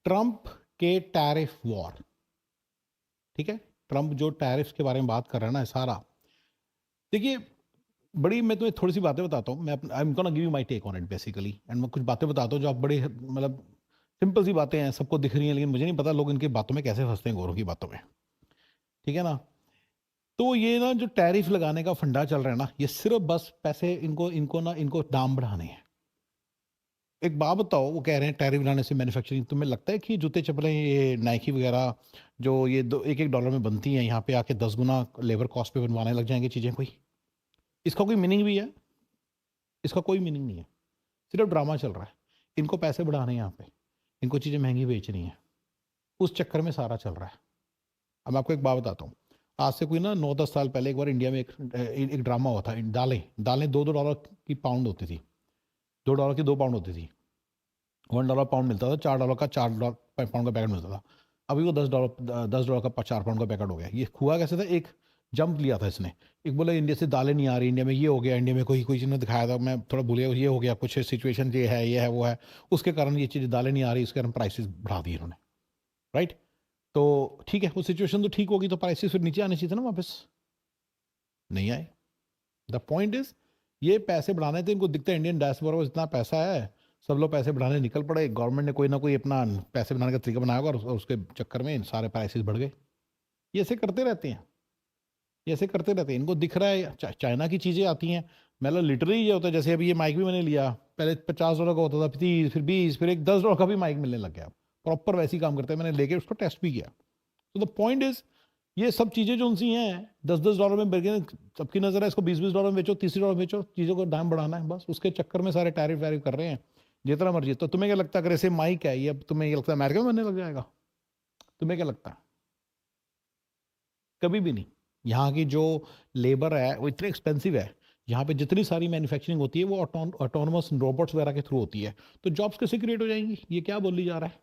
Trump के tariff war, ठीक है। ट्रंप जो टैरिफ के बारे में बात कर रहा है ना सारा, देखिए बड़ी, मैं तुम्हें थोड़ी सी बातें बताता हूँ। मैं I am gonna give you my take on it basically, and मैं कुछ बातें बताता हूँ जो आप बड़ी मतलब सिंपल सी बातें हैं, सबको दिख रही हैं, लेकिन मुझे नहीं पता लोग इनकी बातों में कैसे फंसते हैं, गोरों की बातों में, ठीक है ना। तो ये ना जो टैरिफ लगाने का फंडा चल रहा है ना, ये सिर्फ बस पैसे इनको इनको ना इनको दाम बढ़ाने हैं। एक बात बताओ, वो कह रहे हैं टैरिफ लगाने से मैन्युफैक्चरिंग, तुम्हें लगता है कि जूते चप्पलें ये नाइकी वगैरह जो ये दो एक एक डॉलर में बनती हैं, यहाँ पे आके 10 गुना लेबर कॉस्ट पे बनवाने लग जाएंगे चीज़ें? कोई इसका कोई मीनिंग भी है? इसका कोई मीनिंग नहीं है, सिर्फ ड्रामा चल रहा है। इनको पैसे बढ़ाने हैं यहाँ पे, इनको चीज़ें महंगी बेचनी है, उस चक्कर में सारा चल रहा है। अब मैं आपको एक बात बताता हूँ। आज से कोई ना 9-10 साल पहले एक बार इंडिया में एक ड्रामा हुआ था। दालें दालें 2-2 डॉलर की पाउंड होती थी, 2 डॉलर की 2 पाउंड होती थी। $1 पाउंड मिलता था, $4 का 4 पाउंड का पैकेट मिलता था। अभी वो $10 का 4 पाउंड का पैकेट हो गया। ये हुआ कैसे था? एक जंप लिया था इसने। एक बोला इंडिया से दालें नहीं आ रही, इंडिया में ये हो गया, इंडिया में कोई कोई चीज़ ने दिखाया था, मैं थोड़ा भूल गया, ये हो गया कुछ सिचुएशन, ये है वो है, उसके कारण ये चीज़ दालें नहीं आ रही, उसके कारण प्राइसेस बढ़ा दी इन्होंने, राइट। तो ठीक है, वो सिचुएशन तो ठीक होगी तो प्राइसेस फिर नीचे आने चाहिए था ना वापस, नहीं आए। द पॉइंट इज, ये पैसे बढ़ाने थे, इनको दिखता है इंडियन डायस्पोरा को इतना पैसा है, सब लोग पैसे बढ़ाने निकल पड़े, गवर्नमेंट ने कोई ना कोई अपना पैसे बनाने का तरीका बनाया होगा और उसके चक्कर में सारे प्राइसेस बढ़ गए। ये ऐसे करते रहते हैं, ये ऐसे करते रहते हैं। इनको दिख रहा है चाइना की चीज़ें आती हैं, मतलब लिटरली ये होता है। जैसे अभी ये माइक भी मैंने लिया, पहले $50 का होता था, फिर 30, फिर 20, फिर एक $10 का भी माइक मिलने लग गया। प्रॉपर वैसे ही काम करते हैं, मैंने लेके उसको टेस्ट भी किया। तो द पॉइंट इज, ये सब चीज़ें जो उनसी हैं 10-10 डॉलर में बिके, सबकी नज़र है इसको 20-20 डॉलर में बेचो, 30 डॉलर में बेचो, चीज़ों को दाम बढ़ाना है बस, उसके चक्कर में सारे टैरिफ वैरिफ कर रहे हैं जितना मर्जी। तो तुम्हें क्या लगता है, अगर ऐसे माइक है ये, अब तुम्हें ये लगता है अमेरिका में बनने लग जाएगा? तुम्हें क्या लगता है? कभी भी नहीं। यहाँ की जो लेबर है वो इतनी एक्सपेंसिव है, यहाँ पे जितनी सारी मैन्युफैक्चरिंग होती है वो ऑटोनोमस रोबोट्स वगैरह के थ्रू होती है। तो जॉब्स कैसे क्रिएट हो जाएंगी? ये क्या बोली जा रहा है?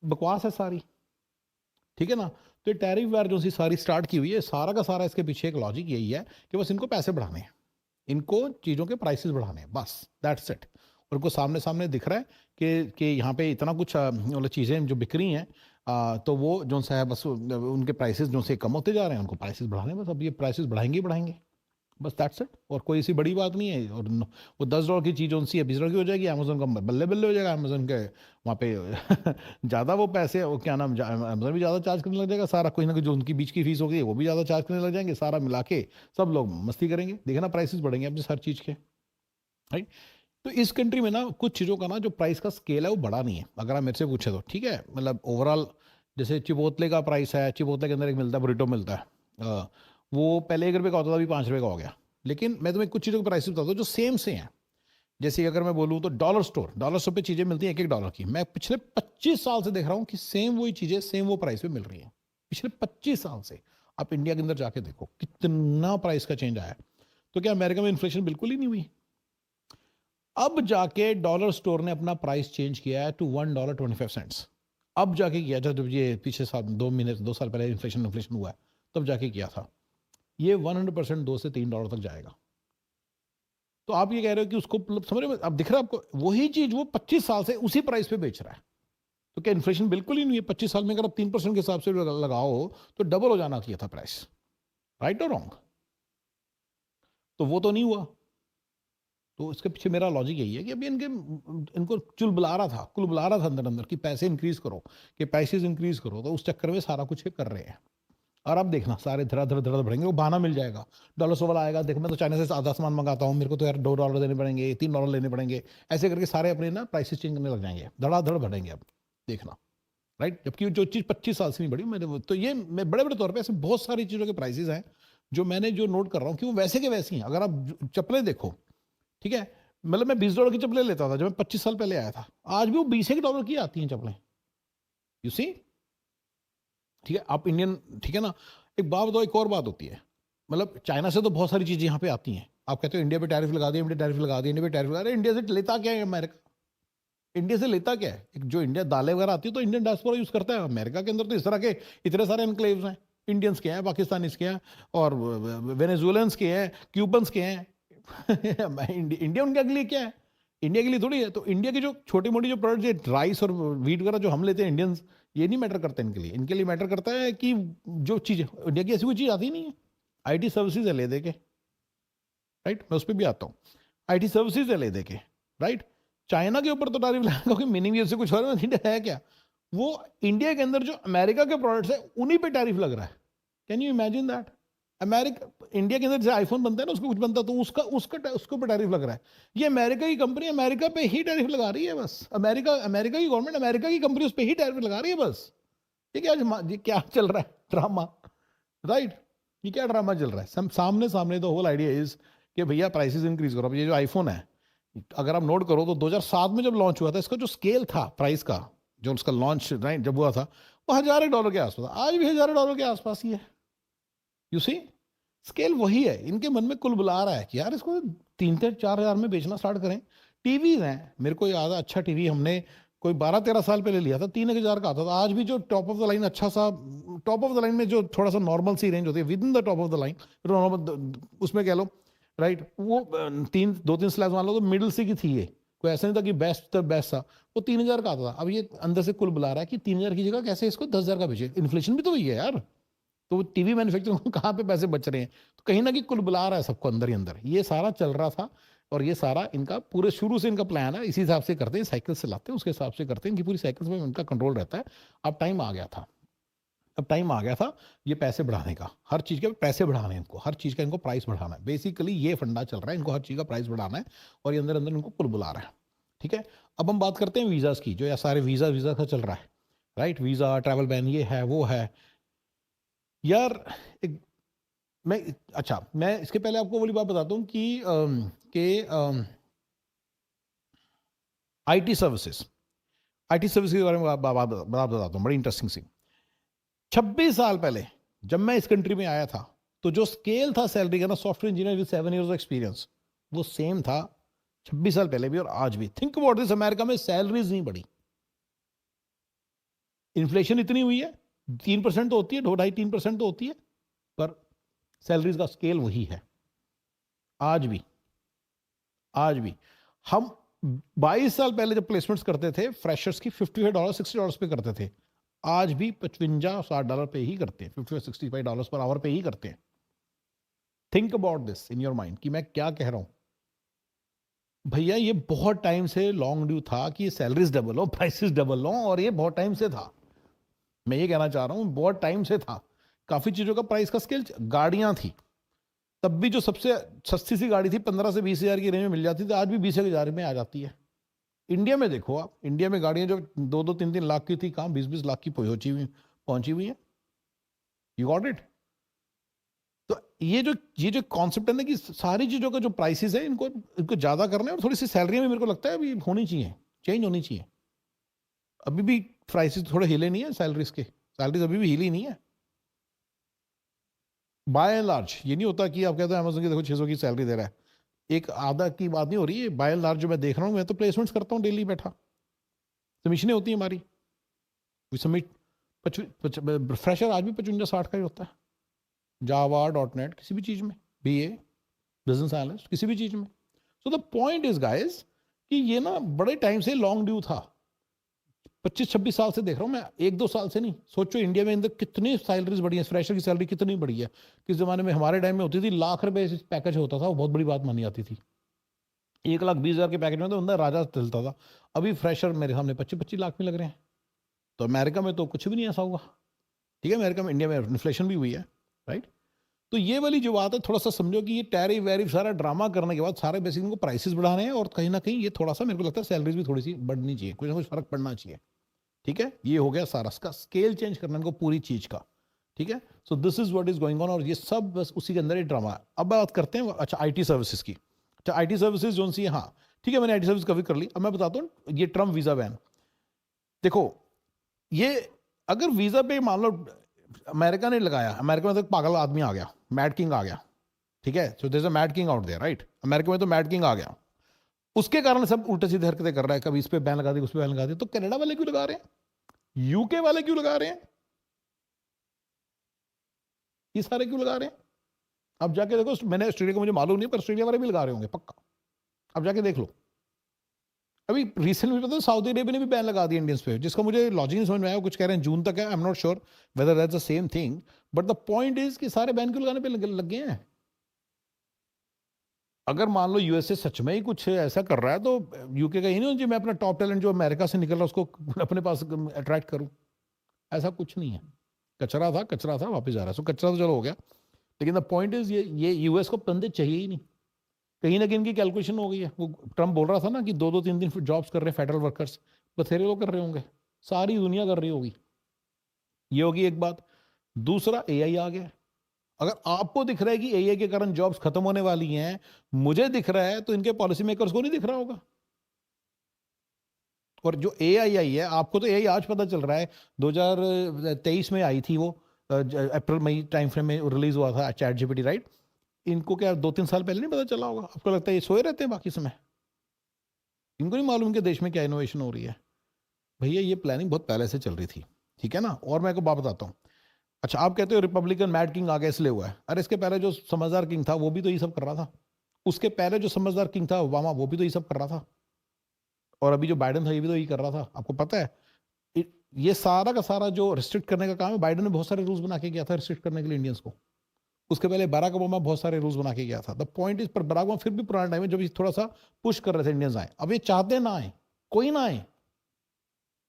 बकवास है सारी, ठीक है ना। तो ये टैरिफ वार जो सी सारी स्टार्ट की हुई है, सारा का सारा इसके पीछे एक लॉजिक यही है कि बस इनको पैसे बढ़ाने हैं, इनको चीज़ों के प्राइसेस बढ़ाने हैं, बस दैट्स इट। और उनको सामने सामने दिख रहा है कि यहाँ पे इतना कुछ मतलब चीज़ें जो बिक रही हैं, तो वो जो सा है बस उनके प्राइसेस जो से कम होते जा रहे हैं, उनको प्राइसेस बढ़ाने हैं बस। अब ये प्राइसेस बढ़ाएंगे ही बढ़ाएंगे, बस दैट्स इट। और कोई ऐसी बड़ी बात नहीं है। और वो $10 की चीज़ उनसी है $20 की हो जाएगी, अमेजोन का बल्ले बल्ले हो जाएगा, अमेजोन के वहाँ पे ज़्यादा वो पैसे, वो क्या नाम, अमेजोन भी ज़्यादा चार्ज करने लग जाएगा, सारा कोई ना कोई जो उनकी बीच की फीस होगी वो भी ज़्यादा चार्ज करने लग जाएंगे, सारा मिला के सब लोग मस्ती करेंगे, देखना प्राइसेस बढ़ेंगे अपनी हर चीज़ के, राइट। तो इस कंट्री में ना कुछ चीज़ों का ना जो प्राइस का स्केल है वो बड़ा नहीं है, अगर आप मेरे से पूछे तो, ठीक है। मतलब ओवरऑल जैसे चिपोतले का प्राइस है, चिपोतले के अंदर एक मिलता है बुरिटो मिलता है, वो पहले ₹1 का होता था, अभी ₹5 का हो गया। लेकिन मैं तुम्हें कुछ चीज़ों के प्राइस बताता हूँ जो सेम से हैं। जैसे अगर मैं बोलूँ तो डॉलर स्टोर पे चीज़ें मिलती हैं $1 की। मैं पिछले 25 साल से देख रहा हूँ कि सेम वही चीज़ें सेम वो प्राइस पे मिल रही हैं, पिछले 25 साल से। आप इंडिया के अंदर जाके देखो कितना प्राइस का चेंज आया है। तो क्या अमेरिका में इन्फ्लेशन बिल्कुल ही नहीं हुई? अब जाके डॉलर स्टोर ने अपना प्राइस चेंज किया है टू $1.25। अब जाके किया, जब ये पीछे साल 2 महीने 2 साल पहले इन्फ्लेशन इन्फ्लेशन हुआ है, तब जाके किया था। ये 100% $2 से $3 तक जाएगा। तो आप ये कह रहे हो कि उसको मतलब समझ रहे हो? अब दिख रहा है आपको, वही चीज वो 25 साल से उसी प्राइस पे बेच रहा है। तो क्या इन्फ्लेशन बिल्कुल ही नहीं है? 25 साल में अगर आप 3% के हिसाब से लगाओ तो डबल हो जाना चाहिए था प्राइस, राइट और रॉन्ग? तो वो तो नहीं हुआ। तो इसके पीछे मेरा लॉजिक यही है कि अभी इनको चुलबुला रहा था, कुलबुला रहा था अंदर अंदर कि पैसे इंक्रीज करो, कि पैसेज इंक्रीज करो, तो उस चक्कर में सारा कुछ ये कर रहे हैं। और अब देखना सारे धड़ा धड़ बढ़ेंगे, वो बहाना मिल जाएगा। डॉलर सवाल आएगा, देख मैं तो चाइना से आधा सामान मंगाता हूँ, मेरे को तो यार $2 देने पड़ेंगे, $3 लेने पड़ेंगे, ऐसे करके सारे अपने ना प्राइसेस चेंज करने लग जाएंगे, धड़ाधड़ बढ़ेंगे अब, देखना, राइट। जबकि जो चीज़ 25 साल से नहीं बढ़ी, मैंने तो ये मैं बड़े बड़े तौर पे ऐसे बहुत सारी चीज़ों के प्राइसेस हैं जो मैंने जो नोट कर रहा हूँ कि वो वैसे के वैसी हैं। अगर आप चप्पलें देखो, ठीक है, मतलब मैं $20 की चप्पलें लेता था जब मैं 25 साल पहले आया था, आज भी वो $20 की आती हैं चप्पलें, यू सी, ठीक है। आप इंडियन, ठीक है ना। एक बात बताओ, एक और बात होती है, मतलब चाइना से तो बहुत सारी चीज़ें यहाँ पे आती हैं। आप कहते हो इंडिया पे टैरिफ लगा दिया, इंडिया टैरिफ लगा दिया, इंडिया पे टैरिफ लगा दिया। इंडिया से लेता क्या है अमेरिका? इंडिया से लेता क्या है? एक जो इंडिया दालें वगैरह आती है तो इंडियन डायस्पोरा यूज़ करता है। अमेरिका के अंदर तो इस तरह के इतने सारे एनक्लेव्स हैं, इंडियंस के हैं, पाकिस्तानीज के हैं, और वेनेजुएलन्स के हैं, क्यूबन्स के हैं। इंडिया उनके लिए क्या है? इंडिया के लिए थोड़ी है। तो इंडिया की जो छोटी मोटी जो प्रोडक्ट है, राइस और वीट वगैरह जो हम लेते हैं इंडियंस, ये नहीं मैटर करता इनके लिए। इनके लिए मैटर करता है कि जो चीज़ इंडिया की ऐसी कोई चीज़ आती नहीं है। आईटी सर्विसेज है ले दे के, राइट, मैं उस पर भी आता हूँ। आईटी सर्विसेज है ले दे के, राइट। चाइना के ऊपर तो टैरिफ लगाने का मीनिंग है, उससे कुछ और है क्या? वो इंडिया के अंदर जो अमेरिका के प्रोडक्ट्स है उन्हीं पे टैरिफ लग रहा है। Can you imagine that? America, India के अंदर जैसे आईफोन बनता है ना, उसको कुछ बनता है तो उसका उसका उसके ऊपर टैरिफ लग रहा है। ये अमेरिका की कंपनी अमेरिका पे ही टैरिफ लगा रही है बस। अमेरिका अमेरिका की गवर्नमेंट अमेरिका की कंपनी उस पर ही टैरिफ लगा रही है बस। ये क्या चल रहा है ड्रामा, राइट? ये क्या ड्रामा चल रहा है? सामने सामने द होल आइडिया इज कि भैया प्राइसेस इंक्रीज करो। अब ये जो आईफोन है, अगर आप नोट करो तो 2007 में जब लॉन्च हुआ था, इसका जो स्केल था प्राइस का, जो उसका लॉन्च राइट जब हुआ था, वो $1000 के आसपास। आज भी $1000 के आसपास ही है। यू सी, स्केल वही है। इनके मन में कुल बुला रहा है कि यार इसको 3-4 हज़ार में बेचना स्टार्ट करें। टीवी हैं, मेरे को याद है अच्छा टीवी हमने कोई 12-13 साल पहले लिया था, 3,000 का आता था। आज भी जो टॉप ऑफ द लाइन अच्छा सा, टॉप ऑफ द लाइन में जो थोड़ा सा नॉर्मल सी रेंज होती है with in the top of the line, उसमें कह लो, राइट, वो 2-3 स्लैब मान लो तो मिडिल से की थी ये। कोई ऐसा नहीं था कि बेस्ट द बेस्ट था। वो 3,000 का आता था। अब ये अंदर से कुल बुला रहा है कि 3,000 की जगह कैसे इसको 10,000 का बेचे। इन्फ्लेशन भी तो वही है यार। तो टीवी मैन्युफैक्चरिंग को कहाँ पे पैसे बच रहे हैं? तो कहीं ना कहीं कुल बुला रहा है सबको अंदर ही अंदर। ये सारा चल रहा था, और ये सारा इनका पूरे शुरू से इनका प्लान है। इसी हिसाब से करते हैं, साइकिल से लाते हैं, उसके हिसाब से करते हैं कि पूरी साइकिल्स में इनका कंट्रोल रहता है। अब टाइम आ गया था, अब टाइम आ गया था ये पैसे बढ़ाने का। हर चीज़ के पैसे बढ़ाने हैं इनको, हर चीज़ का इनको प्राइस बढ़ाना है। बेसिकली ये फंडा चल रहा है, इनको हर चीज़ का प्राइस बढ़ाना है, और ये अंदर अंदर इनको कुल बुला रहा है। ठीक है, अब हम बात करते हैं वीज़ाज़ की, जो या सारे वीज़ा वीज़ा का चल रहा है, राइट। वीज़ा, ट्रैवल बैन, ये है वो है यार। एक मैं अच्छा, मैं इसके पहले आपको वाली बात बताता हूँ कि आईटी सर्विसेज, आईटी सर्विसेज के बारे में बात बताता हूँ, बड़ी इंटरेस्टिंग सी। 26 साल पहले जब मैं इस कंट्री में आया था, तो जो स्केल था सैलरी का ना, software engineer with 7 years experience, वो सेम था 26 साल पहले भी और आज भी। थिंक अबाउट दिस, अमेरिका में सैलरीज नहीं बढ़ी। इन्फ्लेशन इतनी हुई है, 3% तो होती है, 2-2.5-3% तो होती है, पर सैलरीज का स्केल वही है आज भी। आज भी हम 22 साल पहले जब प्लेसमेंट्स करते थे फ्रेशर्स की, $55 $60 पे करते थे। आज भी $55-60 पे ही करते हैं, $55-65 पर आवर पे ही करते हैं। Think about this in your mind कि मैं क्या कह रहा हूं। भैया ये बहुत टाइम से लॉन्ग ड्यू था कि सैलरीज डबल हो, प्राइसेस डबल हो, और ये बहुत टाइम से था। मैं ये कहना चाह रहा हूं, बहुत टाइम से था। काफी चीजों का प्राइस का स्केल, गाड़ियां थी तब भी, जो सबसे सस्ती सी गाड़ी थी 15 से 20 हज़ार की रेंज में मिल जाती थी, आज भी 20 हज़ार में आ जाती है। इंडिया में देखो आप, इंडिया में गाड़ियां जो 2-2 3-3 लाख की थी, कहाँ 20-20 लाख की पहुंची हुई है। You got it? तो ये जो कॉन्सेप्ट है ना कि सारी चीजों का जो प्राइसेस है, इनको इनको ज्यादा करना है, और थोड़ी सी सैलरी में मेरे को लगता है अभी होनी चाहिए, चेंज होनी चाहिए। अभी भी प्राइसेस थोड़े हिले नहीं है सैलरीज के, सैलरीज अभी भी हिली नहीं है। बाय एंड लार्ज ये नहीं होता कि आप कहते हैं अमेज़न की देखो 600 की सैलरी दे रहा है, एक आधा की बात नहीं हो रही है। बाय एंड लार्ज जो मैं देख रहा हूँ, मैं तो प्लेसमेंट्स करता हूँ डेली बैठा, सबमिशनें होती है हमारी, सबमिट। फ्रेशर आज भी 55-60 का ही होता है, जावा, .NET, किसी भी चीज़ में, BA, बिजनेस एनालिस्ट, किसी भी चीज़ में। So the point is guys कि ये ना बड़े टाइम से लॉन्ग ड्यू था। 25-26 साल से देख रहा हूँ मैं, 1-2 साल से नहीं। सोचो इंडिया में अंदर कितनी सैलरीज बढ़ी है, फ्रेशर की सैलरी कितनी बढ़ी है। किस जमाने में हमारे टाइम में होती थी ₹1,00,000 पैकेज होता था, वो बहुत बड़ी बात मानी जाती थी। 1,20,000 के पैकेज में तो अंदर राजा चलता था। अभी फ्रेशर मेरे सामने 25-25 लाख में लग रहे हैं। तो अमेरिका में तो कुछ भी नहीं ऐसा हुआ। ठीक है, अमेरिका में, इंडिया में इन्फ्लेशन भी हुई है, राइट। तो ये वाली जो बात है, थोड़ा सा समझो कि ये टैरिफ वैरिफ सारा ड्रामा करने के बाद सारे बेसिक इनको प्राइसेस बढ़ाने हैं, और कहीं ना कहीं ये थोड़ा सा मेरे को लगता है सैलरीज भी थोड़ी सी बढ़नी चाहिए, कुछ ना कुछ फर्क पड़ना चाहिए। ठीक है, ये हो गया सारा इसका स्केल चेंज करना इनको पूरी चीज का। ठीक है, so this is what is going on, और ये सब बस उसी के अंदर ही ड्रामा है। अब बात करते हैं अच्छा आईटी सर्विसेज की। अच्छा आईटी सर्विसेज जो सी, हाँ ठीक है, मैंने आईटी सर्विस कवर कर ली। अब मैं बताता हूँ ये ट्रम्प वीजा बैन। देखो, ये अगर वीजा पे मान लो अमेरिका ने लगाया, अमेरिका में तो एक पागल आदमी आ गया, मैड किंग आ गया। ठीक है, so there is a mad king out there, right. America में तो मैड किंग आ गया, उसके कारण सब उल्टे सीधे हरकतें कर रहा है, कभी इस पे बैन लगा दी, उस पे बैन लगा दी। तो कनाडा वाले क्यों लगा रहे हैं, यूके वाले क्यों लगा रहे हैं, ये सारे क्यों लगा रहे हैं? अब जाके देखो, मैंने ऑस्ट्रेलिया को मुझे मालूम नहीं, पर ऑस्ट्रेलिया वाले भी लगा रहे होंगे पक्का। अब जाके देख लो, अभी रिसेंट में पता है सऊदी अरेबिया ने भी बैन लगा दिया इंडियंस पे, जिसका मुझे लॉजिक नहीं समझ में आया। कुछ कह रहे हैं जून तक है, I am not sure whether that's the same thing, but the point is कि सारे बैन क्यों लगाने पे लग गए हैं। अगर मान लो यूएसए सच में ही कुछ ऐसा कर रहा है तो यूके का ही नहीं, जी मैं अपना टॉप टैलेंट जो अमेरिका से निकल रहा है उसको अपने पास अट्रैक्ट करूं। ऐसा कुछ नहीं है, कचरा था वापस जा रहा है, सो कचरा तो चलो हो गया, लेकिन द पॉइंट इज ये यूएस को बंदे चाहिए ही नहीं। कहीं ना कहीं इनकी कैलकुलेशन हो गई है। वो ट्रम्प बोल रहा था ना कि 2-2 3 दिन जॉब्स कर रहे हैं फेडरल वर्कर्स, बथेरे लोग कर रहे होंगे, सारी दुनिया कर रही होगी। ये होगी एक बात। दूसरा एआई आ गया। अगर आपको दिख रहा है कि एआई के कारण जॉब्स खत्म होने वाली हैं, मुझे दिख रहा है, तो इनके पॉलिसी मेकर्स को नहीं दिख रहा होगा। और जो एआई आई है, आपको तो एआई आज पता चल रहा है, 2023 में आई थी वो, अप्रैल मई टाइम फ्रेम में रिलीज हुआ था चैट जीपीटी, राइट। इनको क्या 2-3 साल पहले नहीं पता चला होगा? आपको लगता है ये सोए रहते हैं बाकी समय? इनको नहीं मालूम कि देश में क्या इनोवेशन हो रही है? भैया ये प्लानिंग बहुत पहले से चल रही थी, ठीक है ना। और मैं को बात बताता हूँ। अच्छा, आप कहते हो रिपब्लिकन मैड किंग आ गया इसलिए हुआ है। अरे इसके पहले जो समझदार किंग था वो भी तो ये सब कर रहा था। उसके पहले जो समझदार किंग था ओबामा, वो भी तो ये सब कर रहा था। और अभी जो बाइडन था ये भी तो यही कर रहा था, आपको पता है। ये सारा का सारा जो रिस्ट्रिक्ट करने का काम है, बाइडन ने बहुत सारे रूल्स बना के किया था रिस्ट्रिक्ट करने के लिए इंडियंस को। उसके पहले बराक ओबामा बहुत सारे रूल्स बना के गया था। द पॉइंट इज, पर बराक ओबामा फिर भी पुराना टाइम है जब ये थोड़ा सा पुश कर रहे थे इंडियंस आए। अब ये चाहते ना आए, कोई ना आए।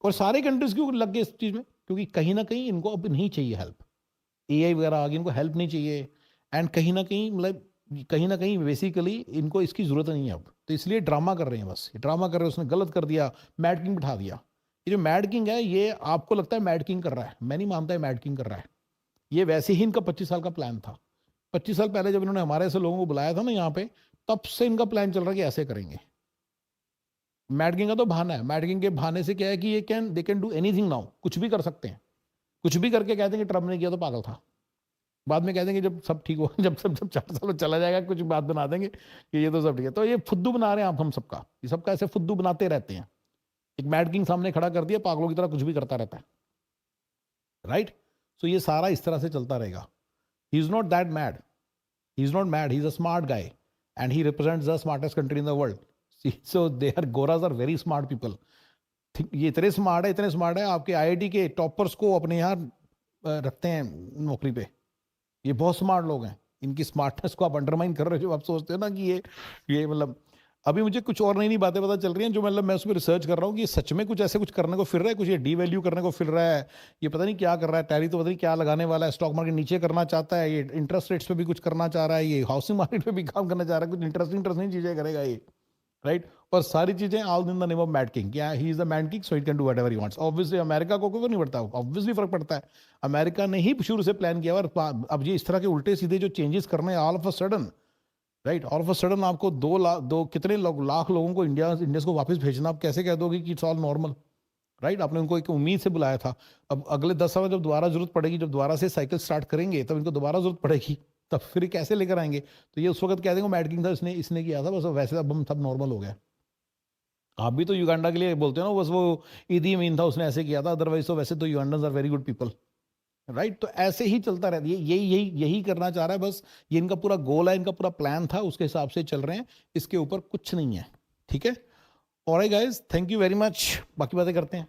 और सारे कंट्रीज क्यों लग गए इस चीज में? क्योंकि कहीं ना कहीं इनको अब नहीं चाहिए हेल्प। एआई वगैरह आ गई, इनको हेल्प नहीं चाहिए। एंड कहीं ना कहीं मतलब, कहीं ना कहीं बेसिकली इनको इसकी जरूरत नहीं है अब, तो इसलिए ड्रामा कर रहे हैं। बस ये ड्रामा कर रहे हैं, उसने गलत कर दिया, मैड किंग बिठा दिया। ये जो मैड किंग है, ये आपको लगता है मैड किंग कर रहा है, मैं नहीं मानता है मैड किंग कर रहा है। ये वैसे ही इनका 25 साल का प्लान था। 25 साल पहले जब इन्होंने हमारे ऐसे लोगों को बुलाया था ना यहाँ पे, तब से इनका प्लान चल रहा है कि ऐसे करेंगे। मैड किंग का तो बहाना है। मैड किंग के बहाने से क्या है कि ये they can do anything now, कुछ भी कर सकते हैं। कुछ भी करके कहते हैं कि ट्रम्प ने किया तो पागल था। बाद में कह देंगे जब सब ठीक हो जब 4 साल में चला जाएगा, कुछ बात बना देंगे कि ये तो सब ठीक है। तो ये फुद्दू बना रहे हैं आप हम सबका, ये सबका ऐसे फुद्दू बनाते रहते हैं। एक मैड किंग सामने खड़ा कर दिया, पागलों की तरह कुछ भी करता रहता है, राइट। सो ये सारा इस तरह से चलता रहेगा। He is not that mad, he is not mad, he is a smart guy and he represents the smartest country in the world. So they are, गोराज आर वेरी स्मार्ट पीपल। ये इतने स्मार्ट है, इतने smart है, आपके IIT के toppers को अपने यहाँ रखते हैं नौकरी पे। ये बहुत स्मार्ट लोग हैं। इनकी स्मार्टनेस को आप अंडरमाइन कर रहे हो, जो आप सोचते हो ना कि ये मतलब। अभी मुझे कुछ और नई नई बातें पता चल रही हैं, जो मतलब मैं उस पर रिसर्च कर रहा हूँ कि ये सच में कुछ ऐसे कुछ करने को फिर रहा है, कुछ ये डीवैल्यू करने को फिर रहा है। ये पता नहीं क्या कर रहा है, टैरी तो पता नहीं क्या लगाने वाला है, स्टॉक मार्केट नीचे करना चाहता है, ये इंटरेस्ट रेट्स पे भी कुछ करना चाह रहा है, ये हाउसिंग मार्केट पे भी काम करना चाह रहा है, कुछ इंटरेस्टिंग चीजें करेगा ये, राइट। और सारी चीजें all in the name of mad king. क्या he is the mad king, so it can do whatever he wants. Obviously America को कोई नहीं पड़ता, ऑब्वियसली फर्क पड़ता है। अमेरिका ने ही शुरू से प्लान किया। और अब ये इस तरह के उल्टे सीधे जो चेंजेस करने all of a sudden, right, all of a sudden आपको 2 लाख, कितने लाख लोगों को इंडिया को वापस भेजना, आप कैसे कह दोगे कि इट्स ऑल नॉर्मल, राइट। आपने उनको एक उम्मीद से बुलाया था। अब अगले 10 साल में जब दोबारा जरूरत पड़ेगी, जब दोबारा से साइकिल स्टार्ट करेंगे, तब इनको दोबारा जरूरत पड़ेगी, तब फिर कैसे लेकर आएंगे? तो ये उस वक्त कह देंगे मैड किंग था, इसने इसने किया था, बस वैसे अब हम सब नॉर्मल हो गए। आप भी तो युगांडा के लिए बोलते हो ना, बस वो ईदी अमीन था उसने ऐसे किया था, अदरवाइज तो वैसे तो Ugandans are very good people, right. तो ऐसे ही चलता रहता है, यही यही यही करना चाह रहा है बस। ये इनका पूरा गोल है, इनका पूरा प्लान था, उसके हिसाब से चल रहे हैं, इसके ऊपर कुछ नहीं है, ठीक है। Alright guys, thank you very much. बाकी बातें करते हैं।